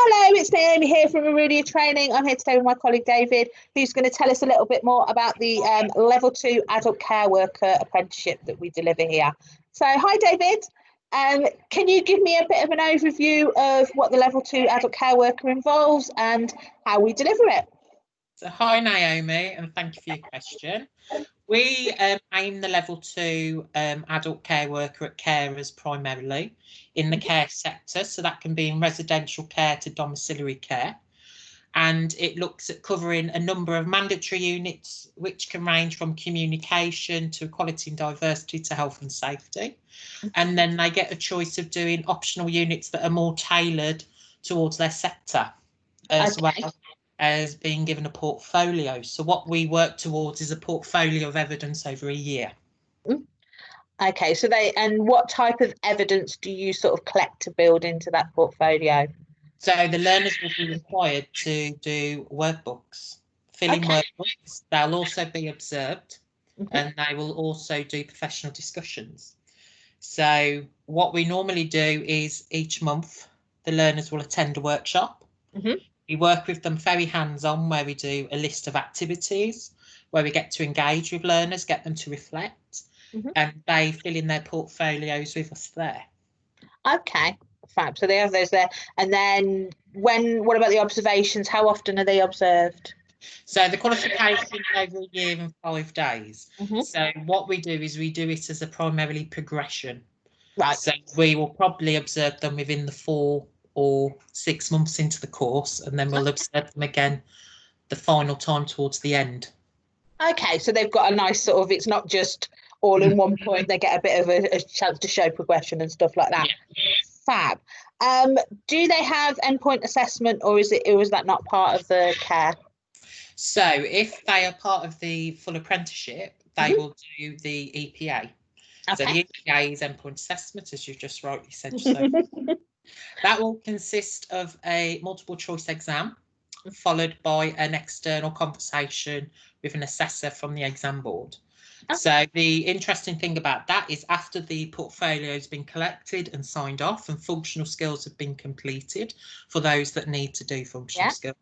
Hello, it's Naomi here from Aurelia Training. I'm here today with my colleague David, who's going to tell us a little bit more about the Level 2 Adult Care Worker Apprenticeship that we deliver here. So, hi David. Can you give me a bit of an overview of what the Level 2 Adult Care Worker involves and how we deliver it? So, hi Naomi, and thank you for your question. We aim the Level 2 adult care worker at carers primarily in the care sector, so that can be in residential care to domiciliary care, and it looks at covering a number of mandatory units which can range from communication to equality and diversity to health and safety, and then they get a choice of doing optional units that are more tailored towards their sector as well as being given a portfolio. So what we work towards is a portfolio of evidence over a year. Okay, so what type of evidence do you sort of collect to build into that portfolio? So the learners will be required to do workbooks, fill in workbooks. They'll also be observed, and they will also do professional discussions. So what we normally do is each month the learners will attend a workshop. We work with them very hands-on, where we do a list of activities, where we get to engage with learners, get them to reflect, and they fill in their portfolios with us there. Okay, fab. So they have those there. And then what about the observations? How often are they observed? So the qualification over a year and 5 days. So what we do is we do it as a primarily progression. Right. So we will probably observe them within the 4 or 6 months into the course, and then we'll observe them again the final time towards the end. Okay, so they've got a nice sort of, it's not just all in one point, they get a bit of a chance to show progression and stuff like that. Yeah. Fab. Do they have endpoint assessment, or is that not part of the care? So if they are part of the full apprenticeship, they will do the EPA. Okay. So the EPA is endpoint assessment, as you've just rightly said. So that will consist of a multiple choice exam, followed by an external conversation with an assessor from the exam board. Okay. So the interesting thing about that is after the portfolio has been collected and signed off and functional skills have been completed for those that need to do functional skills,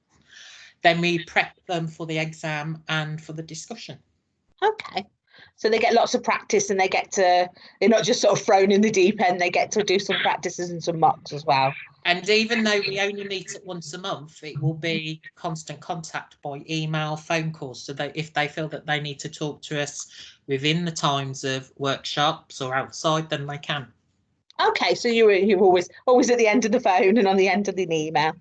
then we prep them for the exam and for the discussion. Okay. So they get lots of practice, and they're not just sort of thrown in the deep end, they get to do some practices and some mocks as well. And even though we only meet it once a month, it will be constant contact by email, phone calls, so that if they feel that they need to talk to us within the times of workshops or outside, then they can. Okay, so you're always at the end of the phone and on the end of the email.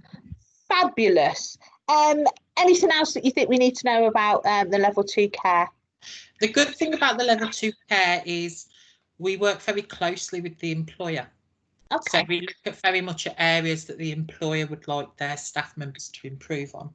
Fabulous. Anything else that you think we need to know about the Level 2 care? The good thing about the Level 2 care is we work very closely with the employer. Okay. So we look at very much at areas that the employer would like their staff members to improve on,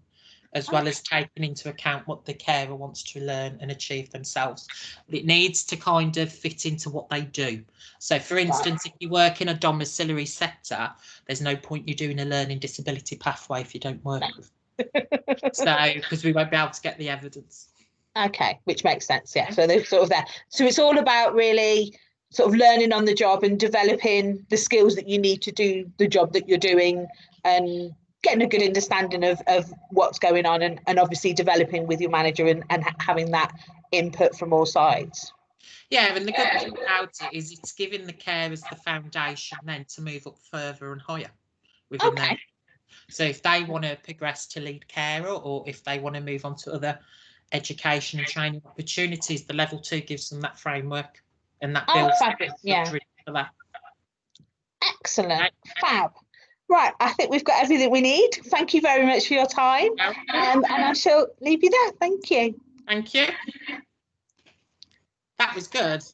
as well as taking into account what the carer wants to learn and achieve themselves. It needs to kind of fit into what they do. So, for instance, if you work in a domiciliary sector, there's no point you doing a learning disability pathway if you don't work with them. So, because we won't be able to get the evidence. Okay, which makes sense, yeah. So they're sort of there. So it's all about really sort of learning on the job and developing the skills that you need to do the job that you're doing, and getting a good understanding of what's going on, and obviously developing with your manager and having that input from all sides. Yeah, and the good thing about it is it's giving the carers the foundation then to move up further and higher within them. So if they want to progress to lead carer, or if they want to move on to other education and training opportunities, the Level 2 gives them that framework, and that builds for that. Excellent. Fab. Right, I think we've got everything we need. Thank you very much for your time, and I shall leave you there. Thank you. Thank you. That was good.